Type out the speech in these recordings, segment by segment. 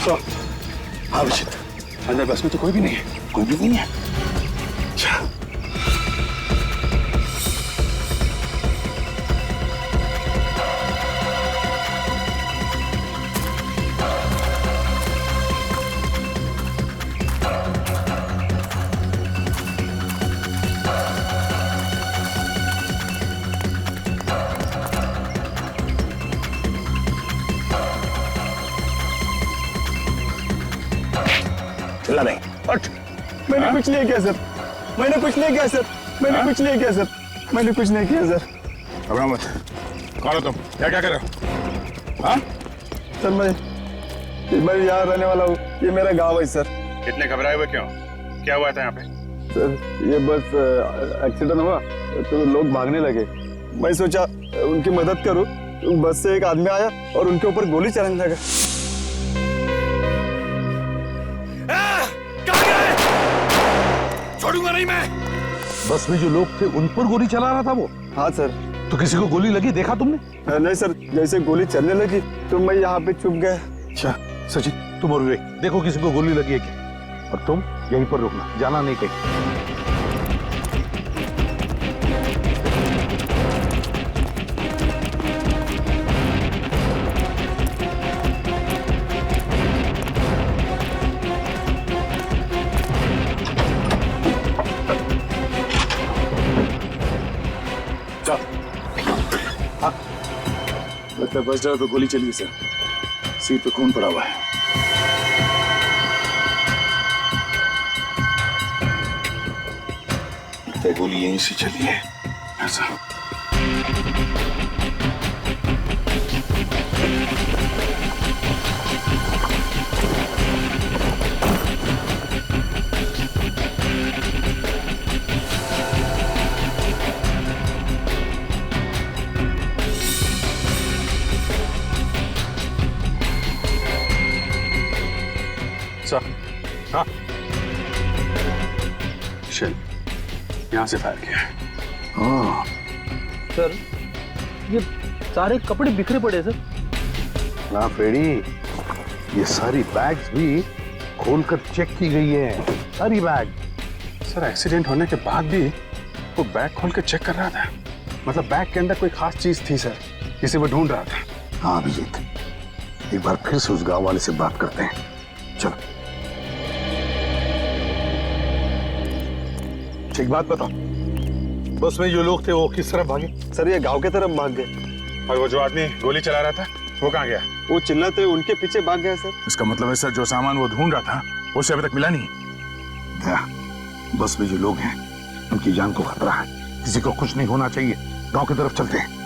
तो हाँ विचित, अंदर बस में तो कोई भी नहीं है। कोई भी नहीं है। अच्छा चिल्ला नहीं। हट। मैंने कुछ नहीं किया सर, मैंने कुछ नहीं किया सर, मैंने कुछ नहीं किया सर, मैंने कुछ नहीं किया सर। घबराओ मत। कौन हो तुम? क्या क्या कर रहे हो? हाँ? सर मैं यहाँ रहने वाला हूँ, ये मेरा गांव है सर। इतने घबराए हुए क्यों? क्या हुआ था यहाँ पे? सर ये बस एक्सीडेंट हुआ तो लोग भागने लगे, मैं सोचा उनकी मदद करूँ। बस से एक आदमी आया और उनके ऊपर गोली चलाने लगा। छोड़ूंगा नहीं मैं। बस में जो लोग थे उन पर गोली चला रहा था वो? हाँ सर। तो किसी को गोली लगी देखा तुमने? नहीं सर, जैसे गोली चलने लगी तो मैं यहाँ पे चुप गया। अच्छा सचिन तुम और विवेक देखो किसी को गोली लगी है क्या, और तुम यहीं पर रुकना, जाना नहीं कहीं। लगता है बस ड्राइवर पे गोली चली है सर, सीट पे खून पड़ा हुआ है। लगता है गोली यहीं से चली है ऐसा। हाँ शेल यहाँ से फायर किया है। हाँ सर ये सारे कपड़े बिखरे पड़े सर। ना फ्रेडी, ये सारी बैग्स भी खोलकर चेक की गई है, सारी बैग। सर एक्सीडेंट होने के बाद भी वो बैग खोल के चेक कर रहा था, मतलब बैग के अंदर कोई खास चीज थी सर, जिसे वो ढूंढ रहा था। हाँ अभिजीत, एक बार फिर से उस गांव वाले से बात करते हैं, चलो। एक बात बताओ, बस में जो लोग थे वो किस तरफ भागे? सर ये गांव के तरफ भाग गए। और वो जो आदमी गोली चला रहा था वो कहाँ गया? वो चिल्लाते उनके पीछे भाग गया सर। इसका मतलब है सर जो सामान वो ढूंढ रहा था उसे अभी तक मिला नहीं। क्या बस में जो लोग हैं उनकी जान को खतरा है, किसी को कुछ नहीं होना चाहिए, गांव की तरफ चलते हैं।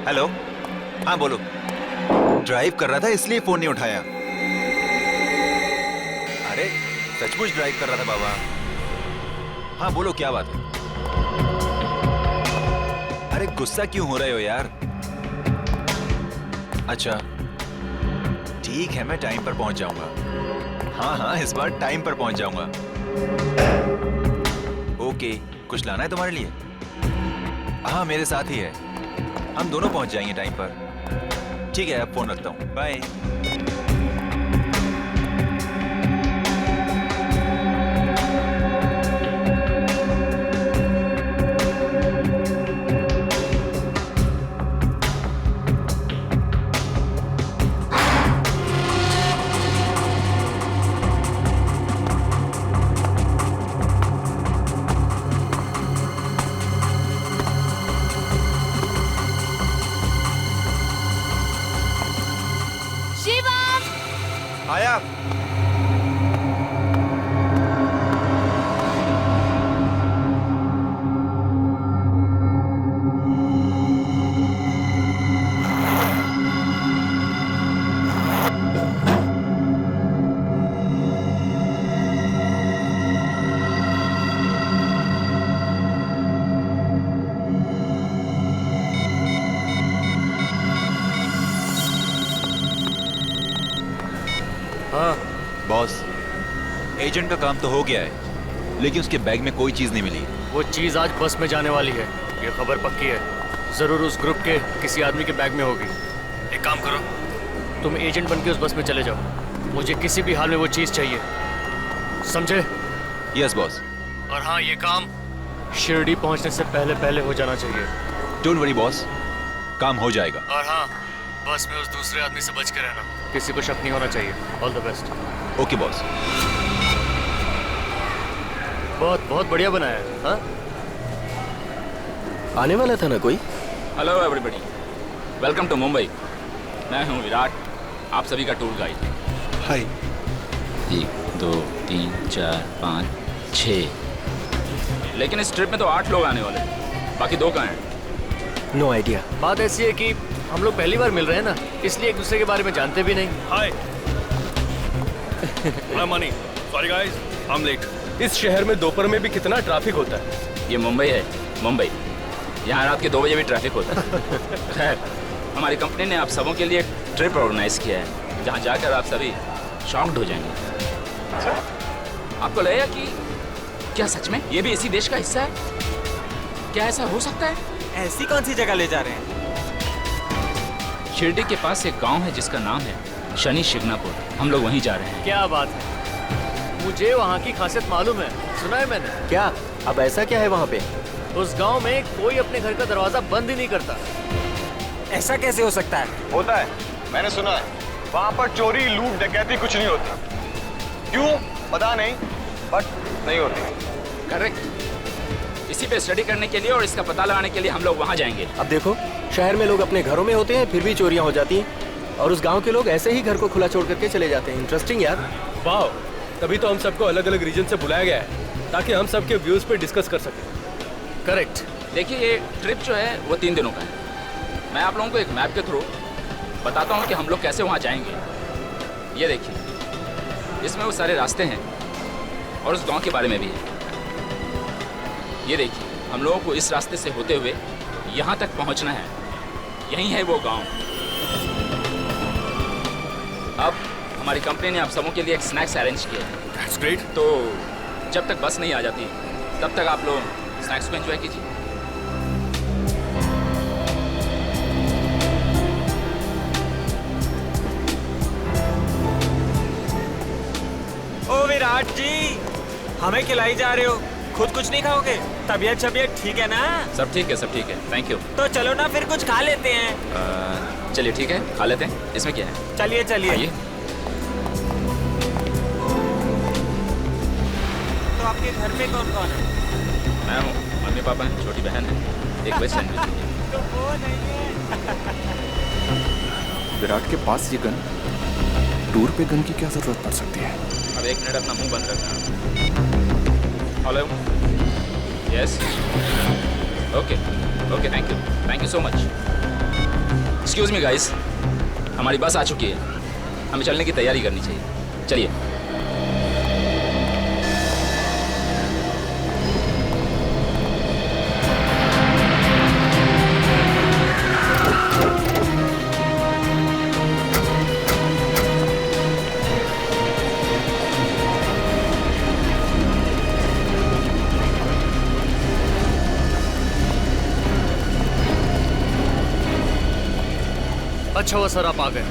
हेलो, हाँ बोलो। ड्राइव कर रहा था इसलिए फोन नहीं उठाया। अरे सचमुच ड्राइव कर रहा था बाबा। हाँ बोलो, क्या बात है? अरे गुस्सा क्यों हो रहे हो यार? अच्छा ठीक है, मैं टाइम पर पहुंच जाऊंगा। हाँ हाँ, इस बार टाइम पर पहुंच जाऊंगा। ओके, कुछ लाना है तुम्हारे लिए? हाँ मेरे साथ ही है, हम दोनों पहुंच जाएंगे टाइम पर। ठीक है, अब फोन रखता हूँ, बाय। आया। हाँ बॉस, एजेंट का काम तो हो गया है, लेकिन उसके बैग में कोई चीज नहीं मिली। वो चीज आज बस में जाने वाली है, ये खबर पक्की है। जरूर उस ग्रुप के किसी आदमी के बैग में होगी। एक काम करो, तुम एजेंट बन के उस बस में चले जाओ। मुझे किसी भी हाल में वो चीज चाहिए, समझे? Yes boss. और हाँ, ये काम शिरडी पहुंचने से पहले पहले हो जाना चाहिए। डोंट वरी बॉस, काम हो जाएगा। और हाँ, बस में उस दूसरे आदमी से बच के रहना, किसी को शक नहीं होना चाहिए। All the best. Okay boss. बहुत बहुत बढ़िया बनाया है। हाँ, आने वाला था ना कोई? Hello everybody, welcome to Mumbai. मैं हूँ विराट, आप सभी का टूर गाइड। हाय। 1 2 3 4 5 6, लेकिन इस ट्रिप में तो 8 लोग आने वाले हैं, बाकी 2 कहाँ हैं? No idea. बात ऐसी है कि हम लोग पहली बार मिल रहे हैं ना, इसलिए एक दूसरे के बारे में जानते भी नहीं। Hi, Mani, sorry guys, I am late. इस शहर में दोपहर में भी कितना ट्रैफिक होता है। ये मुंबई है, मुंबई। यहाँ रात के 2 बजे भी ट्रैफिक होता है। खैर, हमारी कंपनी ने आप सबों के लिए एक ट्रिप ऑर्गेनाइज किया है, जहाँ जाकर आप सभी शॉक्ड हो जाएंगे। आपको लगेगा कि क्या सच में ये भी इसी देश का हिस्सा है? क्या ऐसा हो सकता है? ऐसी कौन सी जगह ले जा रहे हैं? शिरडी के पास एक गांव है जिसका नाम है शनि शिग्नापुर। हम लोग वहीं जा रहे हैं। क्या बात है, मुझे वहाँ की खासियत मालूम है, सुना है मैंने। क्या? अब ऐसा क्या है वहाँ पे? उस गांव में कोई अपने घर का दरवाजा बंद ही नहीं करता। ऐसा कैसे हो सकता है? होता है, मैंने सुना है। वहाँ पर चोरी, लूट, डकैती कुछ नहीं होती। क्यों पता नहीं, बट नहीं होती। करेक्ट। इसी पे स्टडी करने के लिए और इसका पता लगाने के लिए हम लोग वहाँ जाएंगे। अब देखो, शहर में लोग अपने घरों में होते हैं, फिर भी चोरियां हो जाती हैं, और उस गांव के लोग ऐसे ही घर को खुला छोड़ करके चले जाते हैं। इंटरेस्टिंग यार। वाह, तभी तो हम सबको अलग अलग रीजन से बुलाया गया है, ताकि हम सबके व्यूज पे डिस्कस कर सकें। करेक्ट। देखिए, ये ट्रिप जो है वो 3 दिनों का है। मैं आप लोगों को एक मैप के थ्रू बताता हूँ कि हम लोग कैसे वहाँ जाएंगे। ये देखिए, इसमें वो सारे रास्ते हैं और उस गांव के बारे में भी है। ये देखिए, हम लोगों को इस रास्ते से होते हुए यहाँ तक पहुँचना है। यही है वो गांव। अब हमारी कंपनी ने आप सबों के लिए एक स्नैक्स अरेंज किया है। That's great. तो जब तक बस नहीं आ जाती तब तक आप लोग स्नैक्स को एंजॉय कीजिए। ओ विराट जी, हमें खिलाई जा रहे हो, खुद कुछ नहीं खाओगे? तबीयत शबीयत ठीक है ना? सब ठीक है, सब ठीक है, थैंक यू। तो चलो ना फिर कुछ खा लेते हैं। चलिए ठीक है, खा लेते हैं। इसमें क्या है? चलिए चलिए। आइए। तो आपके घर में कौन कौन है? मैं हूँ, मम्मी पापा हैं, छोटी बहन है, एक वेज सैंडविच दीजिए। तो वो नहीं है। विराट के पास ये गन, टूर पे गन की क्या जरूरत पड़ सकती है? अब 1 मिनट अपना मुंह बंद रखना। Hello, yes, okay okay, thank you so much. Excuse me guys, हमारी बस आ चुकी है, हमें चलने की तैयारी करनी चाहिए। चलिए। अच्छा हुआ सर आप आ गए।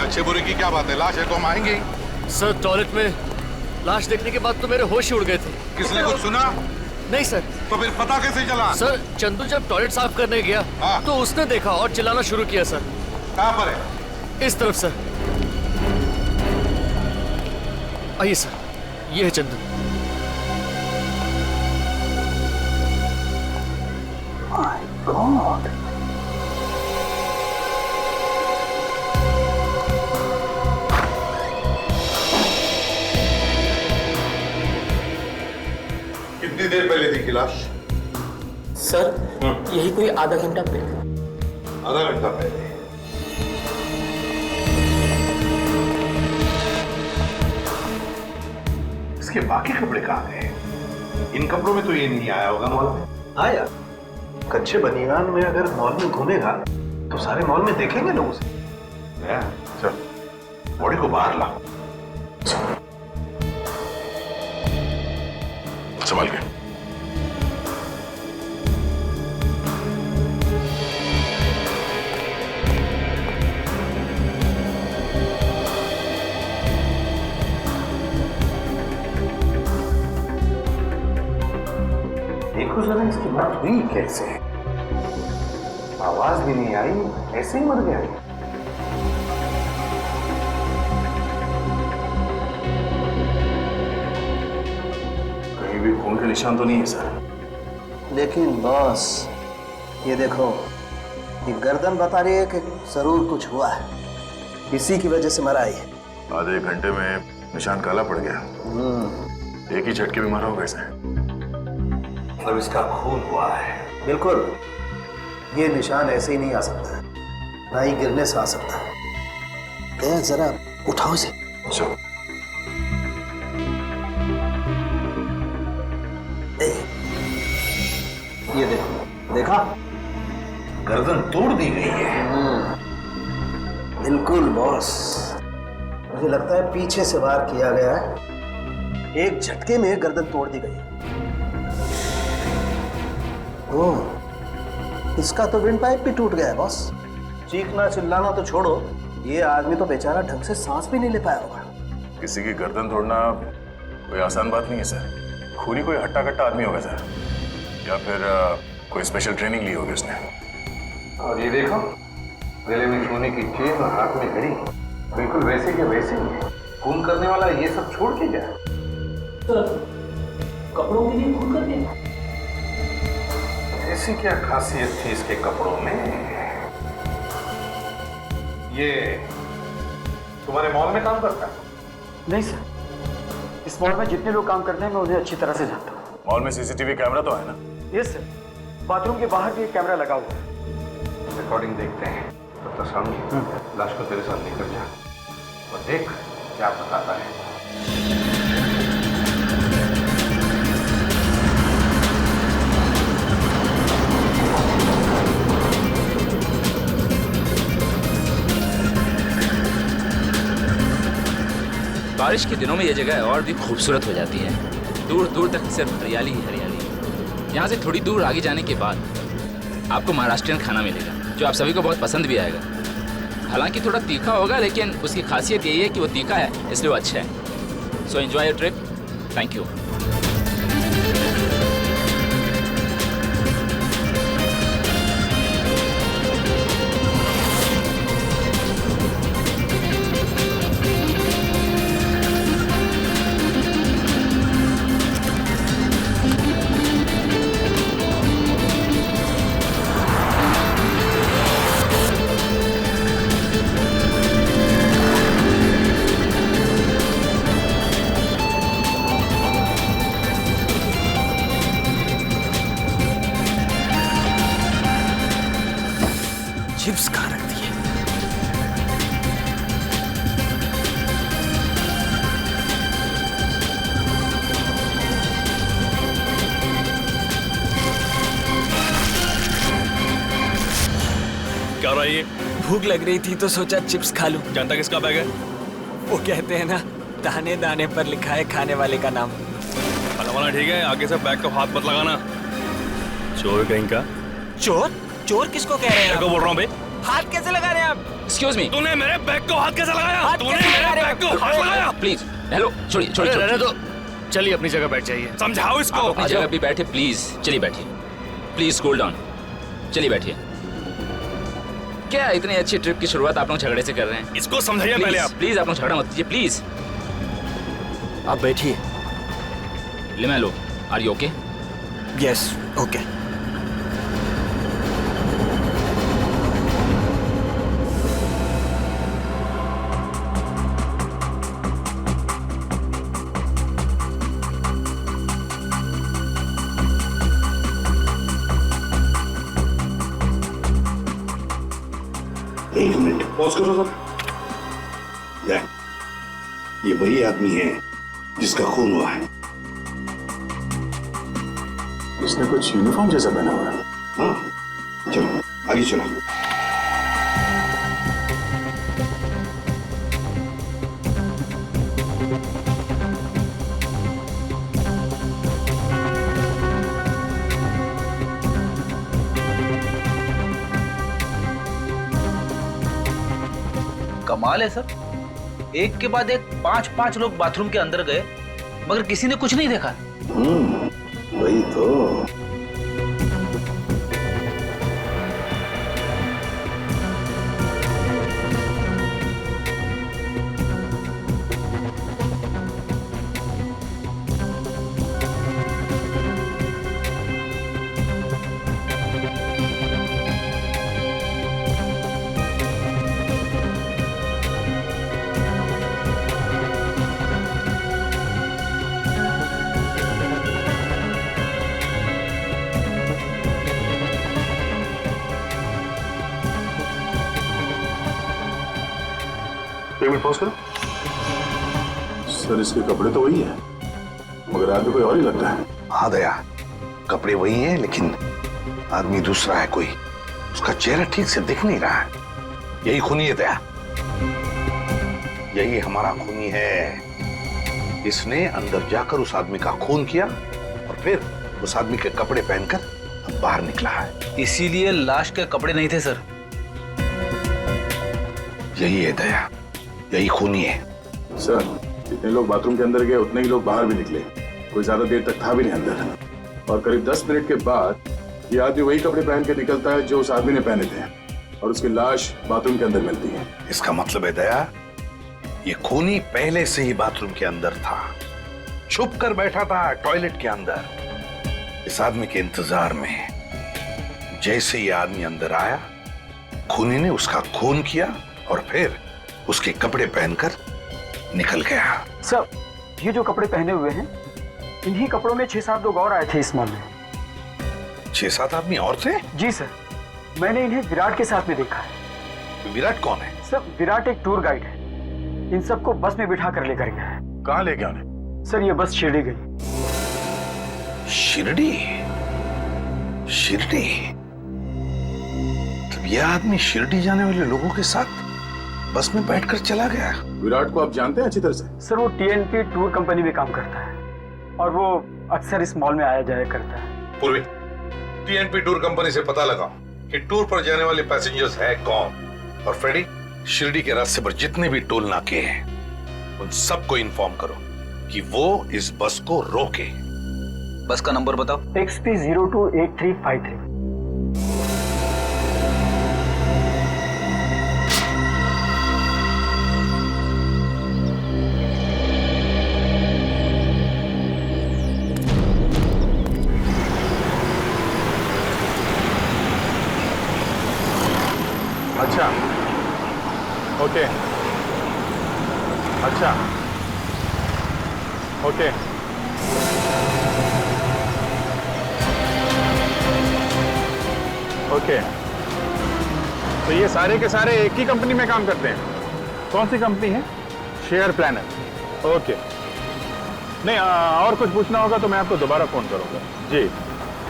अच्छे बुरे की क्या बात है, लाश है तो हम आएंगे ही। सर टॉयलेट में लाश देखने के बाद तो मेरे होश ही उड़ गए थे। किसने कुछ सुना? नहीं सर। तो फिर पता कैसे चला? सर चंदू जब टॉयलेट साफ करने गया हाँ। तो उसने देखा और चिल्लाना शुरू किया सर। कहाँ पर है? इस तरफ सर। आइए सर, ये है चंदू। माय गॉड, कितनी देर पहले थी लाश? सर यही कोई आधा घंटा पहले। आधा घंटा पहले? इसके बाकी कपड़े कहाँ गए? इन कपड़ों में तो ये नहीं आया होगा मॉल में। आया? कच्चे बनियान में अगर मॉल में घूमेगा तो सारे मॉल में देखेंगे लोग उसे। चल बॉडी को बाहर ला। संभाल के। देखो जरा इसकी बात हुई कैसे? आवाज भी नहीं आई, ऐसे ही मर गया। कहीं भी खून के निशान तो नहीं है सर। लेकिन बॉस ये देखो, ये गर्दन बता रही है कि जरूर कुछ हुआ है, इसी की वजह से मरा है। आधे घंटे में निशान काला पड़ गया। एक ही झटके में मरा होगा इसे। मतलब इसका खून हुआ है। बिल्कुल, ये निशान ऐसे ही नहीं आ सकता, ना ही गिरने से आ सकता। दया जरा उठाओ इसे। चलो। ये देखो, देखा? गर्दन तोड़ दी गई है। बिल्कुल बॉस, मुझे लगता है पीछे से वार किया गया है, एक झटके में गर्दन तोड़ दी गई। ओह, इसका तो विंड पाइप भी टूट गया है बॉस। चीखना चिल्लाना तो छोड़ो, ये आदमी तो बेचारा ढंग से सांस भी नहीं ले पाया होगा। किसी की गर्दन तोड़ना कोई आसान बात नहीं है सर। खूनी कोई हट्टा कट्टा आदमी होगा सर, या फिर कोई स्पेशल ट्रेनिंग ली होगी उसने। और ये देखो, गले में सोने की चेन और हाथ में घड़ी, बिल्कुल वैसे के वैसे ही। खून करने वाला ये सब छोड़ के जाए। सर कपड़ों के लिए खून कर दिया? ऐसी क्या खासियत थी इसके कपड़ों में? ये तुम्हारे मॉल में काम करता है? नहीं सर, इस मॉल में जितने लोग काम करते हैं मैं उन्हें अच्छी तरह से जानता हूँ। मॉल में सीसीटीवी कैमरा तो है ना? यस सर, बाथरूम के बाहर भी एक कैमरा लगा हुआ है। रिकॉर्डिंग देखते हैं। तब तक सामने लाश को तेरे साथ लेकर जा और देख क्या बताता है। बारिश के दिनों में ये जगह और भी खूबसूरत हो जाती है। दूर दूर तक सिर्फ हरियाली ही हरियाली। यहाँ से थोड़ी दूर आगे जाने के बाद आपको महाराष्ट्रियन खाना मिलेगा, जो आप सभी को बहुत पसंद भी आएगा। हालांकि थोड़ा तीखा होगा, लेकिन उसकी खासियत यही है कि वो तीखा है, इसलिए वो अच्छा है। So enjoy your trip. Thank you. रहा है ये? भूख लग रही थी तो सोचा चिप्स खा लूं। जानता किसका बैग है? वो कहते हैं ना, दाने दाने पर लिखा है खाने वाले का नाम। वाला ठीक है, आगे से बैग को हाथ मत लगाना। चोर कहीं का। चोर? चोर किसको कह रहे हैं? क्या बोल रहा हूँ बे? हाथ कैसे लगा रहे हैं आप? एक्सक्यूज मी, तूने मेरे बैग को हाथ कैसे लगाया? तूने मेरे बैग को हाथ लगाया? प्लीज। हेलो, छोड़िए छोड़िए रहने छोड़िए। दो, चलिए अपनी जगह बैठ जाइए। समझाओ इसको। आप अपनी जगह भी बैठे प्लीज। चलिए बैठिए, प्लीज कूल डाउन। चलिए बैठिए। क्या इतनी अच्छी ट्रिप की शुरुआत आप लोग झगड़े से कर रहे हैं? इसको समझाइए पहले आप। प्लीज आप लोग झगड़ा मत कीजिए प्लीज। आप बैठिए। LaMelo, are you okay? Yes, okay. एक मिनट पॉज करो सर। ये वही आदमी है जिसका खून हुआ है। इसने कुछ यूनिफॉर्म जैसा पहना हुआ है। हाँ, चलो आगे चलो। कमाल है सर, एक के बाद एक 5-5 लोग बाथरूम के अंदर गए मगर किसी ने कुछ नहीं देखा। वही तो। पेमेंट पॉज करो। सर इसके कपड़े तो वही है मगर आदमी कोई और ही लगता है। हाँ दया, कपड़े वही हैं लेकिन आदमी दूसरा है कोई। उसका चेहरा ठीक से दिख नहीं रहा है। यही खूनी है दया, यही हमारा खूनी है। इसने अंदर जाकर उस आदमी का खून किया और फिर उस आदमी के कपड़े पहनकर अब बाहर निकला है। इसीलिए लाश के कपड़े नहीं थे सर। यही है दया, यही खूनी है। सर जितने लोग बाथरूम के अंदर गए उतने ही लोग बाहर भी निकले। कोई ज्यादा देर तक था भी नहीं अंदर। और करीब 10 मिनट के बाद ये आदमी वही कपड़े पहन के निकलता है जो उस आदमी ने पहने थे और उसकी लाश बाथरूम के अंदर मिलती है। इसका मतलब है दया, ये खूनी पहले से ही बाथरूम के अंदर था, छुप कर बैठा था टॉयलेट के अंदर इस आदमी के इंतजार में। जैसे ये आदमी अंदर आया, खूनी ने उसका खून किया और फिर उसके कपड़े पहनकर निकल गया। सर ये जो कपड़े पहने हुए हैं, इन्हीं कपड़ों में 6-7 लोग और आए थे इस मॉल में। 6-7 आदमी और थे? जी सर, मैंने इन्हें विराट के साथ में देखा है। विराट कौन है? सर विराट एक टूर गाइड है। इन सबको बस में बिठा कर लेकर गया है। कहाँ ले गया उन्हें? सर ये बस शिरडी गई। शिरडी? शिरडी? तब यह आदमी शिरडी जाने वाले लोगों के साथ बस में बैठकर चला गया। विराट को आप जानते हैं अच्छी तरह से? सर वो TNP टूर कंपनी में काम करता है और वो अक्सर इस मॉल में आया जाया करता है। पूर्वी, TNP टूर कंपनी से पता लगाओ कि टूर पर जाने वाले पैसेंजर्स है कौन। और फ्रेडी, शिरडी के रास्ते पर जितने भी टोल नाके हैं उन सबको इन्फॉर्म करो कि वो इस बस को रोके। बस का नंबर बताओ। XP 028353। अच्छा ओके, अच्छा ओके। ओके तो ये सारे के सारे एक ही कंपनी में काम करते हैं? कौन सी कंपनी है? Share planner. ओके, नहीं और कुछ पूछना होगा तो मैं आपको दोबारा फोन करूंगा। जी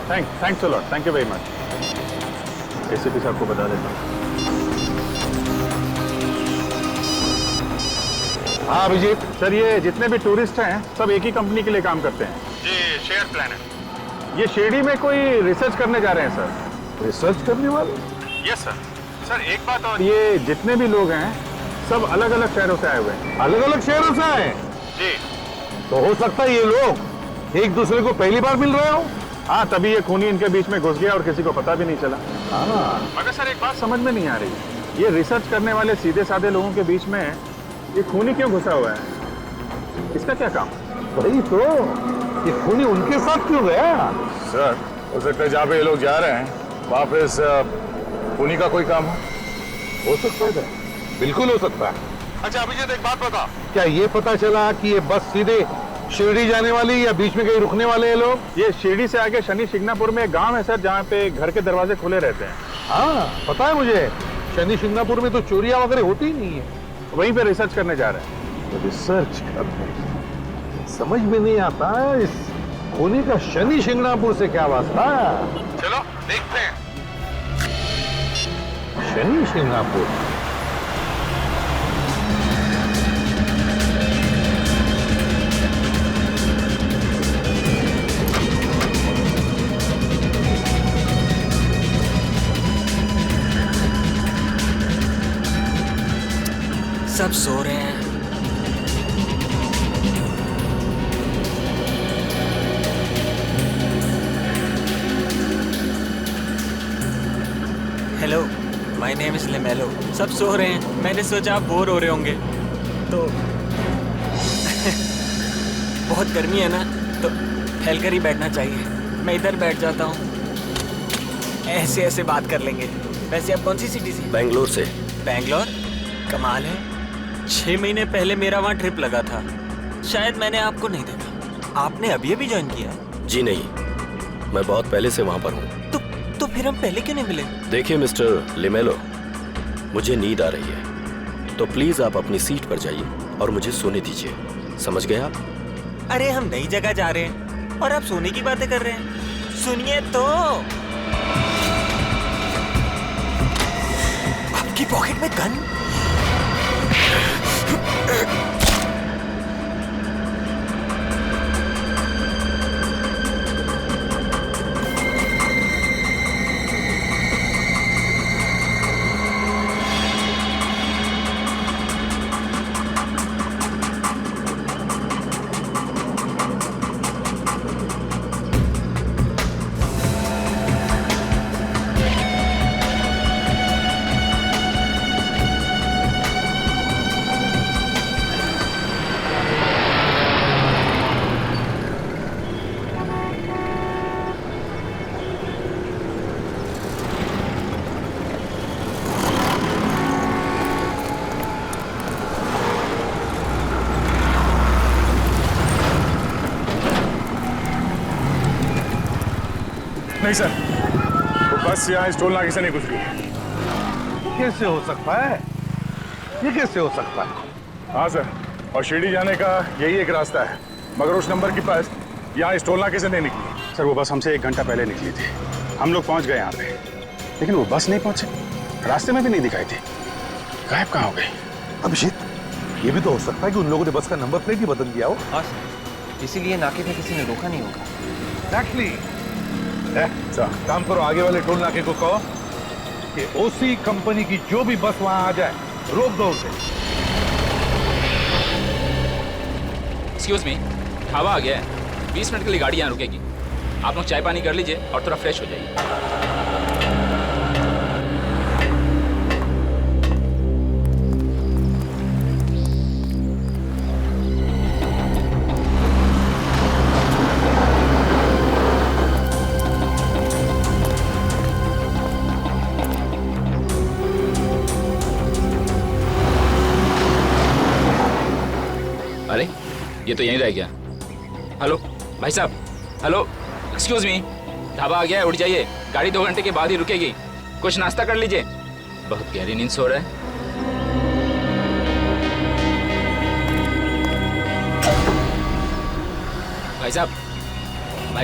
thanks a lot, thank you very much. ACP साहब को बता देता हूँ। हाँ अभिजीत सर, ये जितने भी टूरिस्ट हैं सब एक ही कंपनी के लिए काम करते हैं। जी, शेयर प्लानट। ये शिरडी में कोई रिसर्च करने जा रहे हैं सर। रिसर्च करने वाले? Yes sir. सर एक बात और, ये जितने भी लोग हैं सब अलग अलग शहरों से आए हुए हैं। अलग अलग शहरों से आए? जी। तो हो सकता है ये लोग एक दूसरे को पहली बार मिल रहे हो। हाँ, तभी ये खूनी इनके बीच में घुस गया और किसी को पता भी नहीं चला। मगर सर एक बात समझ में नहीं आ रही, ये रिसर्च करने वाले सीधे साधे लोगों के बीच में ये खूनी क्यों घुसा हुआ है? इसका क्या काम? वही तो, ये खूनी उनके साथ क्यों गया? सर हो सकता है जहाँ पे ये लोग जा रहे हैं वहाँ पे इस खूनी का कोई काम हो सकता है, बिल्कुल हो सकता है। अच्छा अभिजीत एक बात बता, क्या ये पता चला कि ये बस सीधे शिरडी जाने वाली या बीच में कहीं रुकने वाले हैं लोग? ये शिरडी से आगे शनि शिंगणापुर में एक गांव है सर, जहाँ पे घर के दरवाजे खुले रहते हैं। हाँ पता है मुझे, शनि शिंगणापुर में तो चोरियां वगैरह होती ही नहीं है। वहीं पे रिसर्च करने जा रहे हैं। तो रिसर्च करने समझ में नहीं आता इस खूनी का शनि शिंगणापुर से क्या वास्ता? चलो देखते हैं। शनि शिंगणापुर? सब सो रहे हैं। Hello, my name is LaMelo. सब सो रहे हैं, मैंने सोचा आप बोर हो रहे होंगे तो बहुत गर्मी है ना, तो फैलकर ही बैठना चाहिए। मैं इधर बैठ जाता हूँ, ऐसे ऐसे बात कर लेंगे। वैसे आप कौन सी सिटी से? बेंगलोर से। बेंगलोर? कमाल है, 6 महीने पहले मेरा वहाँ ट्रिप लगा था, शायद मैंने आपको नहीं देखा। आपने अभी अभी ज्वाइन किया? जी नहीं, मैं बहुत पहले से वहाँ पर हूँ। तो फिर हम पहले क्यों नहीं मिले? देखिए मिस्टर लिमेलो, मुझे नींद आ रही है, तो प्लीज आप अपनी सीट पर जाइए और मुझे सोने दीजिए। समझ गए आप? अरे हम नई जगह जा रहे हैं और आप सोने की बातें कर रहे हैं। सुनिए तो, आपकी पॉकेट में गन? नहीं सर, वो बस यहाँ इस टोल नाके से नहीं गुजरी। कैसे हो सकता है? ये कैसे हो सकता है? हाँ सर, और शिरडी जाने का यही एक रास्ता है, मगर उस नंबर की बस यहाँ इस टोल नाके से नहीं निकली। सर वो बस हमसे 1 घंटा पहले निकली थी, हम लोग पहुँच गए यहाँ पे, लेकिन वो बस नहीं पहुँचे, रास्ते में भी नहीं दिखाई थी। गायब कहाँ हो गई? अभिजीत, ये भी तो हो सकता है कि उन लोगों ने बस का नंबर प्लेट ही बदल दिया हो। हाँ सर, इसीलिए नाके पे किसी ने रोका नहीं होगा। Exactly. काम करो, आगे वाले टोल नाके को कहो कि ओसी कंपनी की जो भी बस वहां आ जाए रोक दो उसे। एक्सक्यूज मी, ढाबा आ गया है, 20 मिनट के लिए गाड़ी यहाँ रुकेगी। आप लोग चाय पानी कर लीजिए और थोड़ा फ्रेश हो जाइए। अरे ये तो यहीं रह गया। हेलो भाई साहब, हेलो, एक्सक्यूज मी, ढाबा आ गया है, उठ जाइए, गाड़ी 2 घंटे के बाद ही रुकेगी। कुछ नाश्ता कर लीजिए, बहुत गहरी नींद सो रहा है। भाई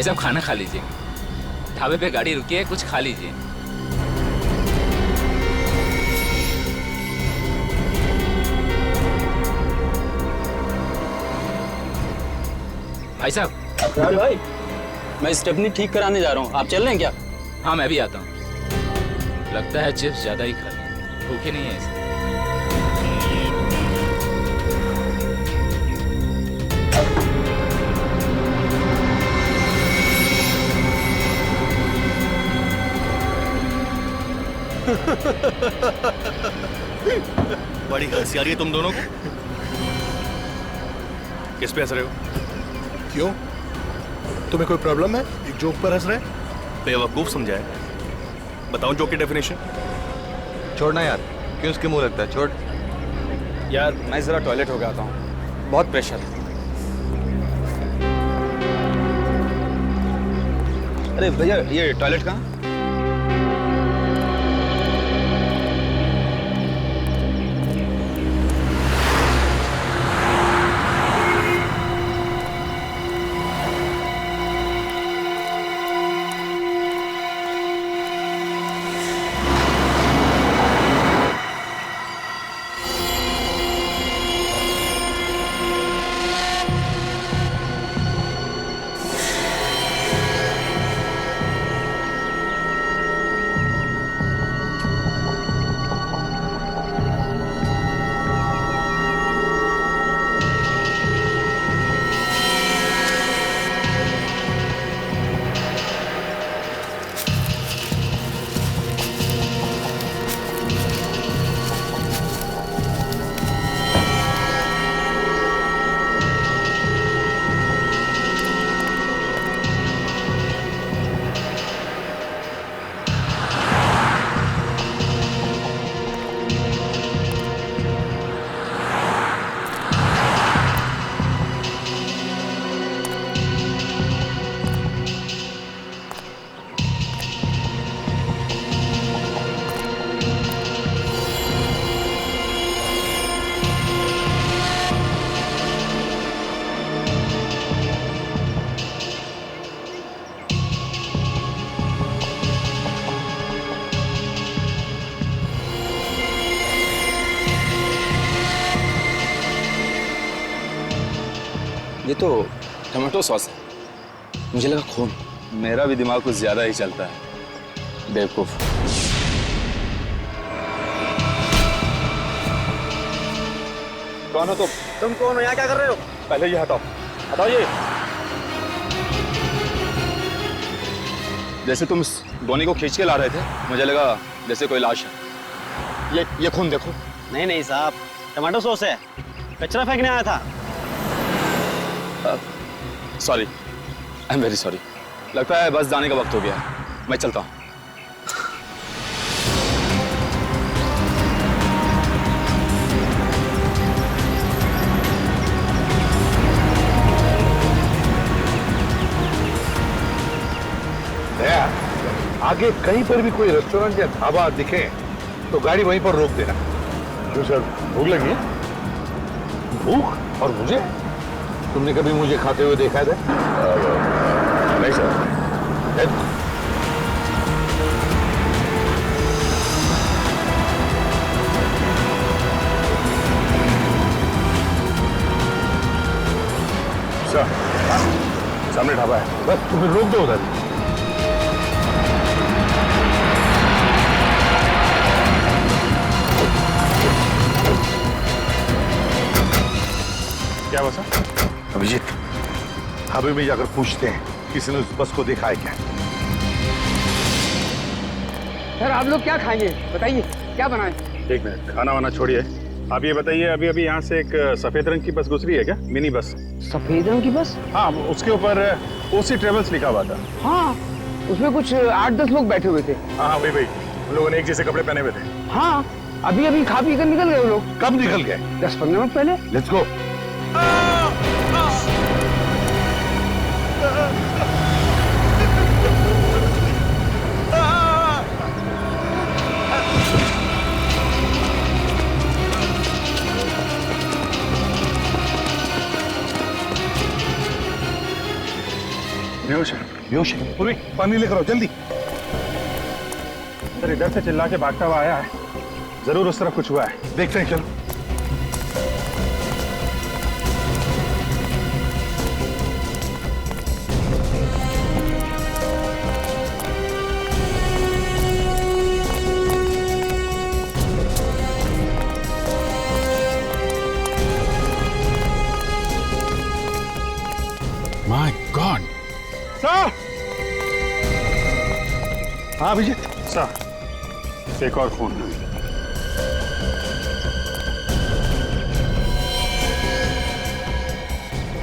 साहब खाना खा लीजिए, ढाबे पे गाड़ी रुकी है, कुछ खा लीजिए। भाई साहब। यार भाई, मैं स्टेपनी ठीक कराने जा रहा हूँ, आप चल रहे हैं क्या? हाँ मैं भी आता हूँ। लगता है चिप्स ज्यादा ही खा ली, भूखे नहीं है ऐसे। बड़ी हंसी आ रही है तुम दोनों को। किस पे हंस रहे हो? क्यों, तुम्हें कोई प्रॉब्लम है? एक जोक पर हंस रहे? बेवकूफ समझाए। बताओ जोक की डेफिनेशन। छोड़ना यार, क्यों उसके मुंह लगता है? छोड़ यार, मैं जरा टॉयलेट हो गया आता हूँ, बहुत प्रेशर है। अरे भैया, ये टॉयलेट कहाँ? ये तो टमाटो सॉस है, मुझे लगा खून। मेरा भी दिमाग कुछ ज्यादा ही चलता है, बेवकूफ। कौन हो तुम कौन हो? यहाँ क्या कर रहे हो? पहले ये हटाओ, हटाओ ये। जैसे तुम इस धोनी को खींच के ला रहे थे, मुझे लगा जैसे कोई लाश है। ये खून देखो। नहीं नहीं साहब, टमाटो सॉस है, कचरा फेंकने आया था। Sorry, I am very sorry. लगता है बस जाने का वक्त हो गया, मैं चलता हूँ। आगे कहीं पर भी कोई रेस्टोरेंट या ढाबा दिखे तो गाड़ी वहीं पर रोक देना। क्यों सर, भूख लगी है? भूख? और मुझे? तुमने कभी मुझे खाते हुए देखा था? नहीं सर। सर, सामने ढाबा है, बस तुम्हें रोक दो उधर। क्या बसा? अभिजीत, ढाबे में जाकर पूछते हैं किसी ने उस बस को देखा है क्या। सर आप लोग क्या खाएंगे बताइए, क्या बनाएं? एक मिनट, खाना वाना छोड़िए, आप ये बताइए, अभी अभी यहाँ से एक सफेद रंग की बस गुजरी है क्या? Mini bus. सफेद रंग की बस? हाँ, उसके ऊपर ओसी ट्रेवल्स लिखा हुआ था। हाँ, उसमें कुछ 8-10 लोग बैठे हुए थे। हाँ वही वही, उन लोगों ने एक जैसे कपड़े पहने हुए थे। हाँ, अभी अभी खा पी कर निकल गए वो लोग। कब निकल गए? 10-15 मिनट पहले। Let's go. बेहोश है। पूरी पानी लेकर आओ जल्दी। सर इधर से चिल्ला के भागता हुआ आया है, जरूर उस तरफ कुछ हुआ है। देखते हैं, चलो। My God. सर। हाँ अभिजीत सर, एक और फोन।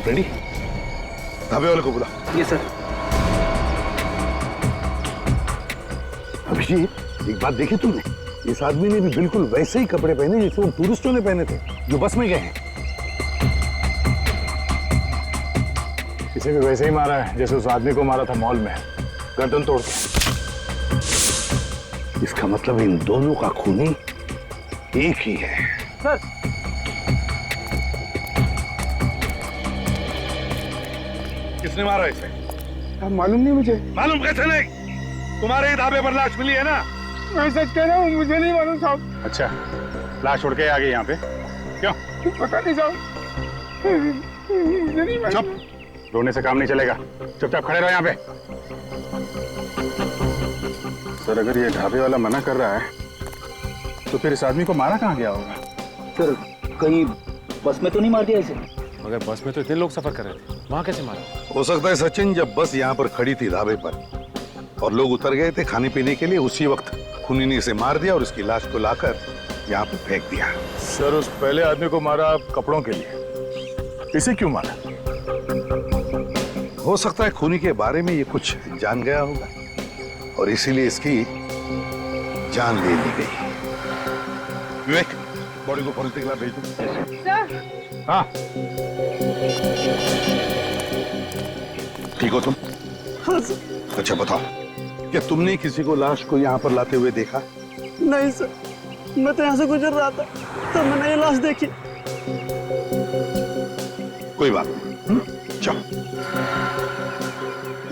रेडी? ढाबे वाले को बुला। ये सर। अभिजीत एक बात देखी तुमने, इस आदमी ने भी बिल्कुल वैसे ही कपड़े पहने जैसे वो टूरिस्टों ने पहने थे जो बस में गए हैं। इसे भी वैसे ही मारा है जैसे उस आदमी को मारा था मॉल में, गर्दन तोड़ के। इसका मतलब इन दोनों का खूनी एक ही है। सर किसने मारा इसे? अब मालूम नहीं मुझे। मालूम कैसे नहीं? तुम्हारे ढाबे पर लाश मिली है ना? मैं सच कह रहा हूँ, मुझे नहीं मालूम साहब। अच्छा, लाश छोड़ के आ गए यहाँ पे क्यों? पता नहीं साहब, मुझे नहीं मालूम। चुप, रोने से काम नहीं चलेगा, चुपचाप खड़े रहो यहाँ पे। सर अगर ये ढाबे वाला मना कर रहा है तो फिर इस आदमी को मारा कहाँ गया होगा? सर कहीं बस में तो नहीं मार दिया इसे? मगर बस में तो इतने लोग सफर कर रहे थे, वहां कैसे मारा? हो सकता है सचिन जब बस यहाँ पर खड़ी थी ढाबे पर और लोग उतर गए थे खाने पीने के लिए, उसी वक्त खूनी ने इसे मार दिया और उसकी लाश को लाकर यहाँ पर फेंक दिया। सर उस पहले आदमी को मारा कपड़ों के लिए, इसे क्यों मारा? हो सकता है खूनी के बारे में ये कुछ जान गया होगा और इसीलिए इसकी जान ले ली गई। विवेक बॉडी को फॉरेंसिक लैब भेज दो। हाँ ठीक हो तुम? हाँ सर। अच्छा बताओ, क्या तुमने किसी को लाश को यहाँ पर लाते हुए देखा? नहीं सर, मैं तो यहाँ से गुजर रहा था तो मैंने ये लाश देखी। कोई बात नहीं, चलो।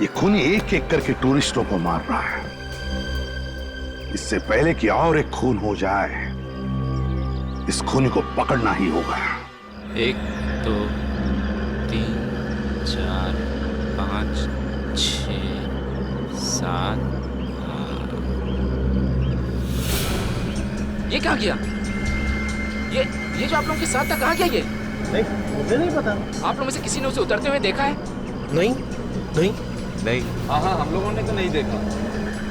ये खूनी एक एक करके टूरिस्टों को मार रहा है। इससे पहले कि और एक खून हो जाए, इस खूनी को पकड़ना ही होगा। 1 2 3 4 5 6 7 ये क्या किया? ये जो आप लोगों के साथ था, कहाँ गया ये? नहीं मुझे नहीं पता। आप लोगों में से किसी ने उसे उतरते हुए देखा है? नहीं नहीं नहीं। हाँ हम लोगों ने तो नहीं देखा।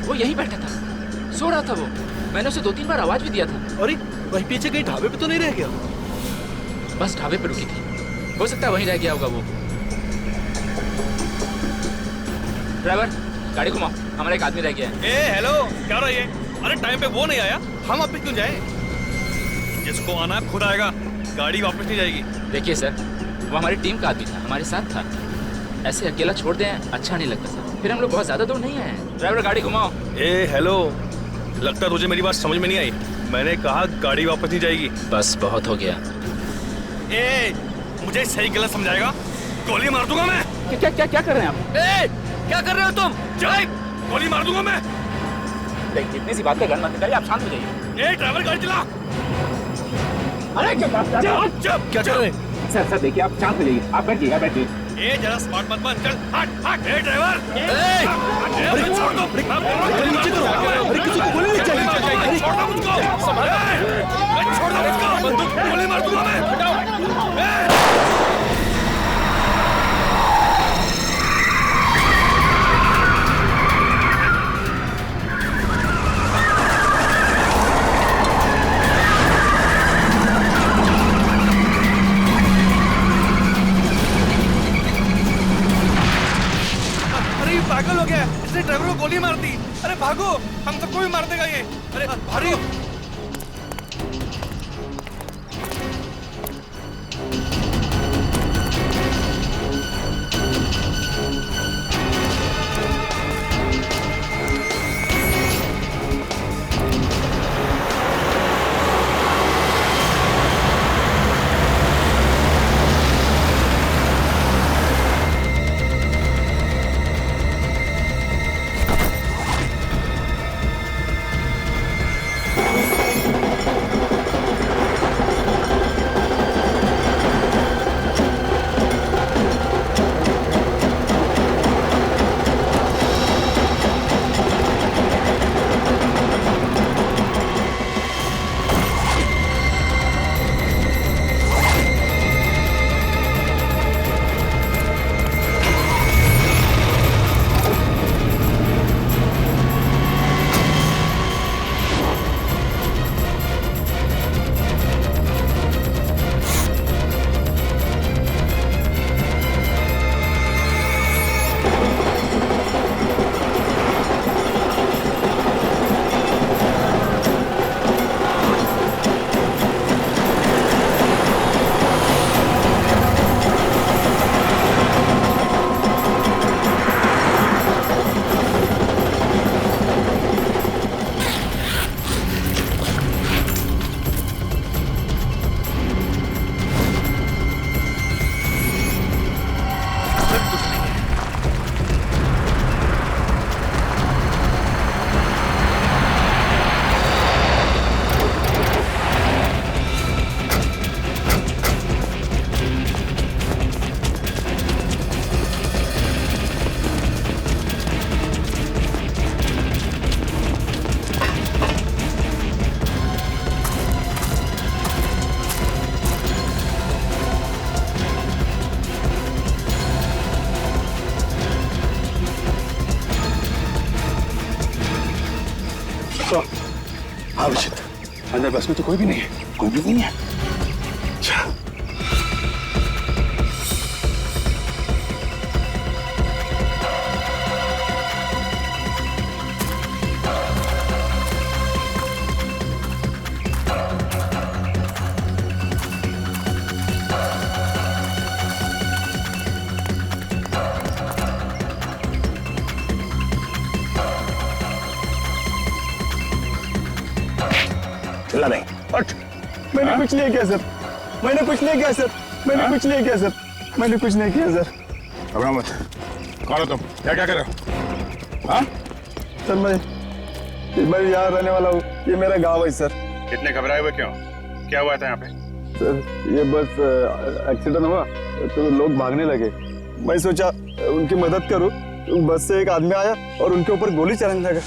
वो यहीं बैठा था, सो रहा था वो। मैंने उसे 2-3 बार आवाज भी दिया था। अरे वहीं पीछे कहीं ढाबे पे तो नहीं रह गया? बस ढाबे पे रुकी थी, हो सकता है वहीं रह गया होगा वो। ड्राइवर गाड़ी घुमाओ, हमारा एक आदमी रह गया है। ए हेलो, क्या रहा ये? अरे टाइम पे वो नहीं आया, हम अब भी क्यों जाए? जिसको आना खुद आएगा, गाड़ी वापस नहीं जाएगी। देखिए सर, वो हमारी टीम का आदमी था, हमारे साथ था। ऐसे अकेला छोड़ दें अच्छा नहीं लगता सर, फिर हम लोग बहुत ज्यादा दूर नहीं आए हैं। ड्राइवर गाड़ी घुमाओ। ए हेलो, लगता तुझे मेरी बात समझ में नहीं आई। मैंने कहा गाड़ी वापस नहीं जाएगी। बस बहुत हो गया। ए मुझे सही गलत समझाएगा, गोली मार दूंगा मैं। क्या कर रहे हैं आप? ए क्या कर रहे हो तुम? जाए, गोली मार दूंगा मैं। इतनी सी बात का गन मत करिए, आप शांत हो जाइए। ए ड्राइवर गाड़ी चला। अरे चुप, क्या कर रहे हैं? सर देखिए, आप शांत हो जाइए, आप बैठिए। ए जरा स्मार्ट मत बन, चल हट। ए ड्राइवर, अरे छोड़ दो, अरे किसी को गोली नहीं चाहिए, छोड़ दो मुझको, छोड़ दो मुझको, बंदूक गोली मार दूंगा मैं। हटाओ। पागल हो गया, इसने ड्राइवर को गोली मार दी। अरे भागो, हम सबको भी मार देगा ये। अरे भागो। हाँ अभिजीत, अंदर बस में तो कोई भी नहीं है। कोई भी नहीं है? अच्छा। चिल्ला नहीं। हट। मैंने कुछ नहीं किया सर, मैंने कुछ नहीं किया सर, मैंने कुछ नहीं किया सर, मैंने कुछ नहीं किया सर। घबराओ मत। कौन हो तुम? क्या क्या कर रहे हो? हाँ? सर मैं यहाँ रहने वाला हूँ, ये मेरा गाँव है सर। इतने घबराए हुए क्यों? क्या हुआ था यहाँ पे? सर ये बस एक्सीडेंट हुआ तो लोग भागने लगे। मैं सोचा उनकी मदद करूं, बस से एक आदमी आया और उनके ऊपर गोली चलाने लगा।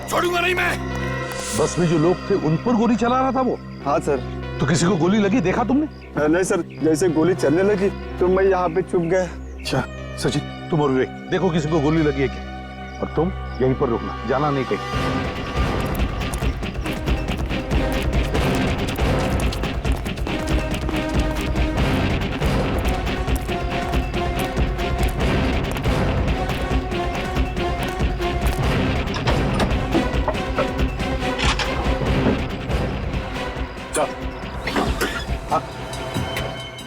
छोड़ूंगा नहीं मैं। बस में जो लोग थे उन पर गोली चला रहा था वो? हाँ सर। तो किसी को गोली लगी, देखा तुमने? नहीं सर, जैसे गोली चलने लगी तो मैं यहाँ पे छुप गया। अच्छा सचिन, तुम और विवेक देखो किसी को गोली लगी है क्या, और तुम यहीं पर रुकना, जाना नहीं कहीं।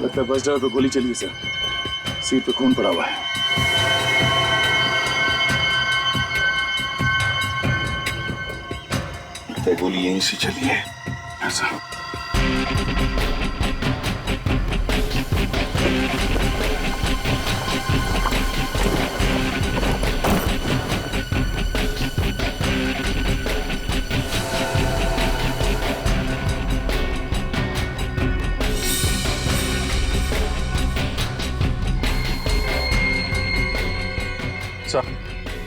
लगता है बस ड्राइवर पे गोली चली सर, सीट पे खून पड़ा हुआ है। लगता है गोली यहीं से चली है। ऐसा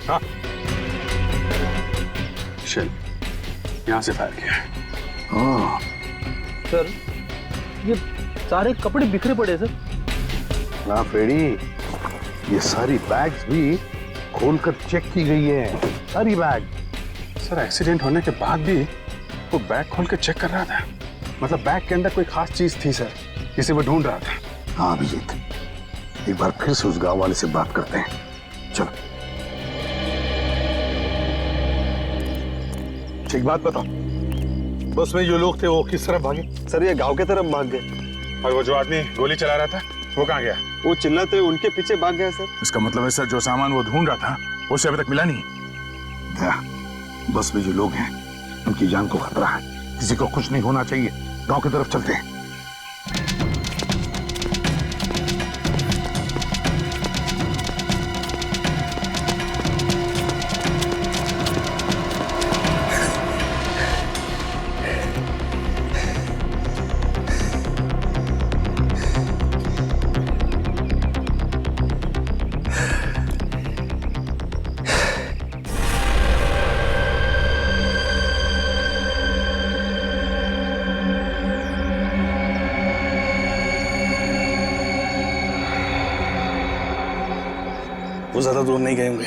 हाँ शेल यहाँ से फायर किया है। हाँ सर, ये सारे कपड़े बिखरे पड़े सर। ना फ्रेडी, ये सारी बैग्स भी खोलकर चेक की गई है, सारी बैग। सर एक्सीडेंट होने के बाद भी वो बैग खोल के चेक कर रहा था, मतलब बैग के अंदर कोई खास चीज थी सर, जिसे वो ढूंढ रहा था। हाँ अभिजीत, एक बार फिर से उस गांव वाले से बात करते हैं, चलो। एक बात बताओ, बस में जो लोग थे वो किस तरफ भागे? सर ये गांव की तरफ भाग गए। और वो जो आदमी गोली चला रहा था वो कहाँ गया? वो चिल्लाते हुए उनके पीछे भाग गया सर। इसका मतलब है सर जो सामान वो ढूंढ रहा था वो उसे अभी तक मिला नहीं। बस में जो लोग हैं उनकी जान को खतरा है, किसी को कुछ नहीं होना चाहिए। गांव की तरफ चलते हैं। वो ज्यादा दूर नहीं गए होंगे,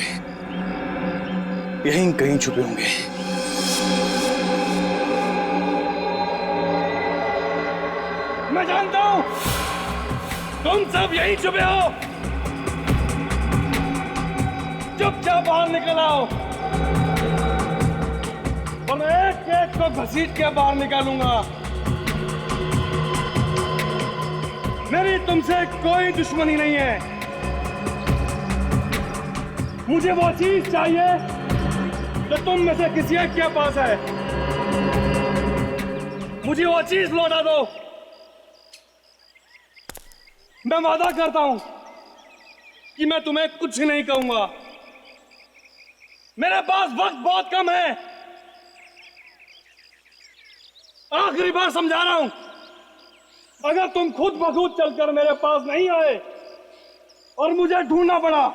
यहीं कहीं छुपे होंगे। मैं जानता हूं तुम सब यहीं छुपे हो। चुपचाप बाहर निकल आओ और मैं एक एक को घसीट के बाहर निकालूंगा। मेरी तुमसे कोई दुश्मनी नहीं है। मुझे वो चीज चाहिए जो तुम में से किसी एक के पास है। मुझे वो चीज लौटा दो। मैं वादा करता हूं कि मैं तुम्हें कुछ नहीं कहूंगा। मेरे पास वक्त बहुत कम है। आखिरी बार समझा रहा हूं, अगर तुम खुद ब खुद चलकर मेरे पास नहीं आए और मुझे ढूंढना पड़ा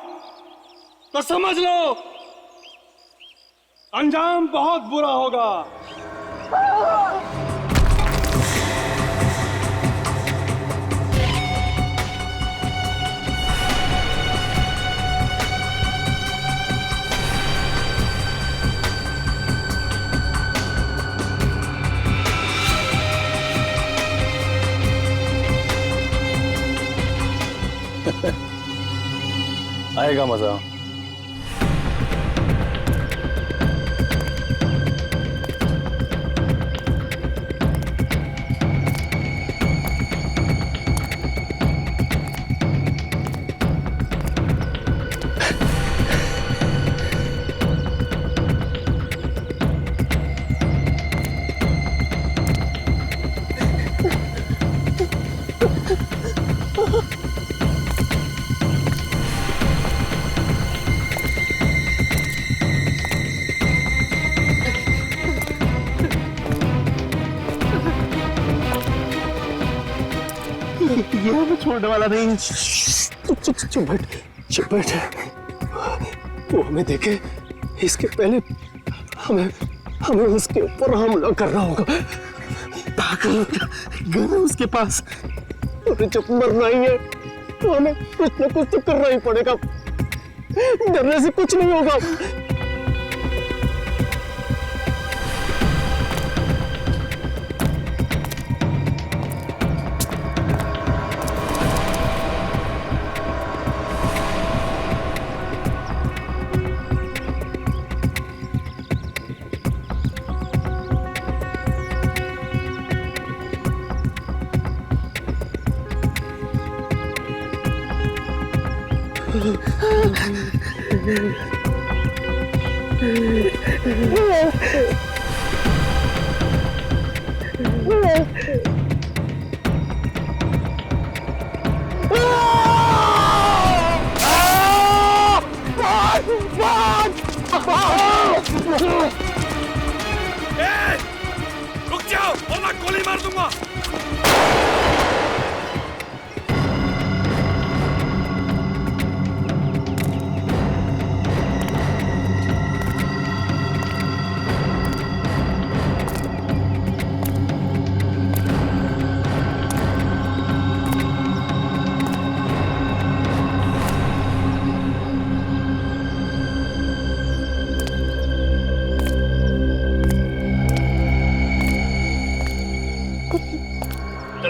तो समझ लो अंजाम बहुत बुरा होगा। आएगा मजा। ये मैं छोड़ने वाला नहीं। चुप बैठ। वो हमें देखे इसके पहले हमें उसके ऊपर हमला करना होगा। पागल गन है उसके पास, और जब मरना ही है तो हमें कुछ ना कुछ तो करना ही पड़ेगा। डरने से कुछ नहीं होगा। रुक जाओ वरना गोली मार दूंगा।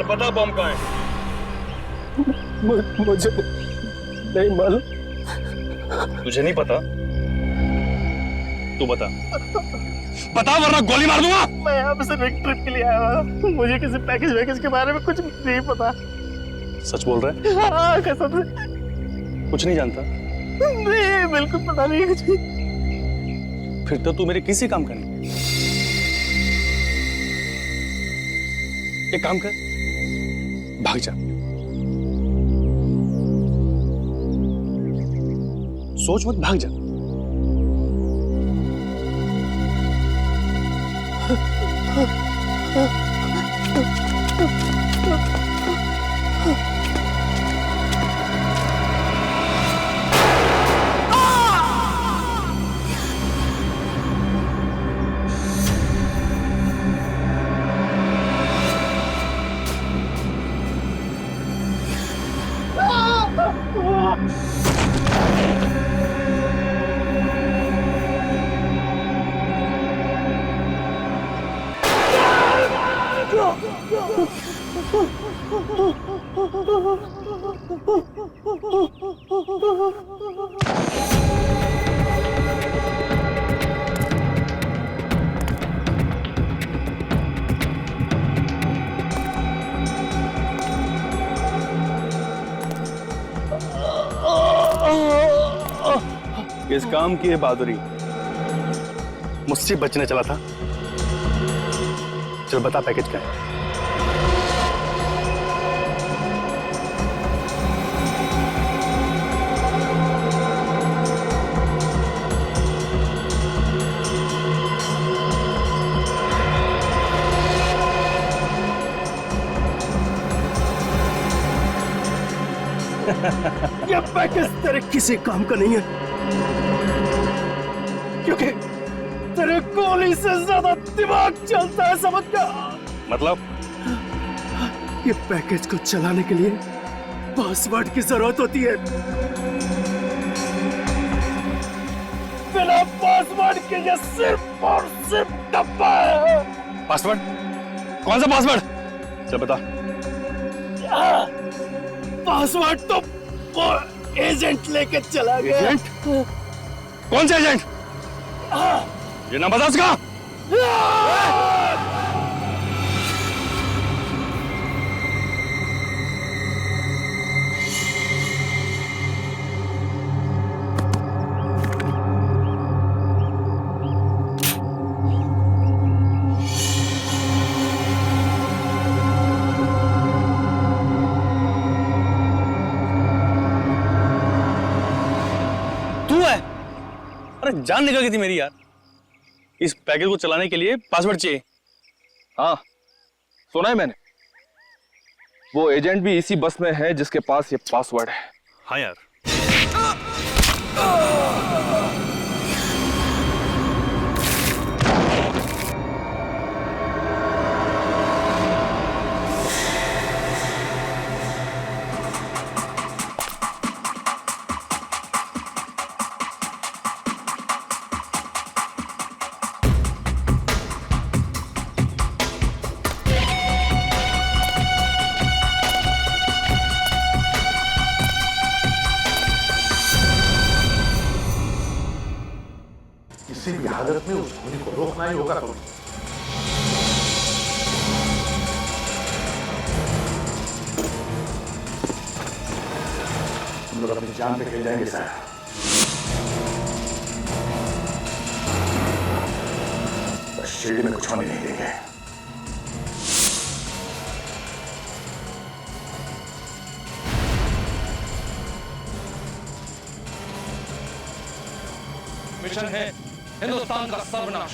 पता बम कहाँ है? मुझे नहीं मालूम। तुझे नहीं पता? तू बता वरना गोली मार दूंगा। मैं यहाँ पे सिर्फ एक ट्रिप के लिए आया हूँ। मुझे किसी पैकेज के बारे में कुछ नहीं पता। सच बोल रहा है? हाँ कसम से। कुछ नहीं जानता? नहीं बिल्कुल पता नहीं कुछ भी। फिर तो तू मेरे किसी काम का नहीं। एक काम कर, भाग जा। सोच मत, भाग जा। इस काम की है बहादुरी। मुझसे बचने चला था। चल बता पैकेज क्या है। ये पैकेज तेरे किसी काम का नहीं है, क्योंकि तेरे गोली से ज्यादा दिमाग चलता है, समझ गया? मतलब? ये पैकेज को चलाने के लिए पासवर्ड की जरूरत होती है। बिना पासवर्ड के ये सिर्फ और सिर्फ डब्बा है। पासवर्ड? कौन सा पासवर्ड? चल बता। पासवर्ड तो वो एजेंट लेके चला गया। एजेंट? कौन सा एजेंट? ये नाम बता उसका। तू है? अरे जान निकल गई थी मेरी यार। इस पैकेज को चलाने के लिए पासवर्ड चाहिए। हाँ सुना है मैंने, वो एजेंट भी इसी बस में है जिसके पास ये पासवर्ड है। हाँ यार। किसी भी हालत में उस खूनी को रोकना ही होगा। तो हम लोग अपनी जान पे खेल जाएंगे सर। बस शिरडी में कुछ होने नहीं देंगे। मिशन है हिंदुस्तान का सर्वनाश।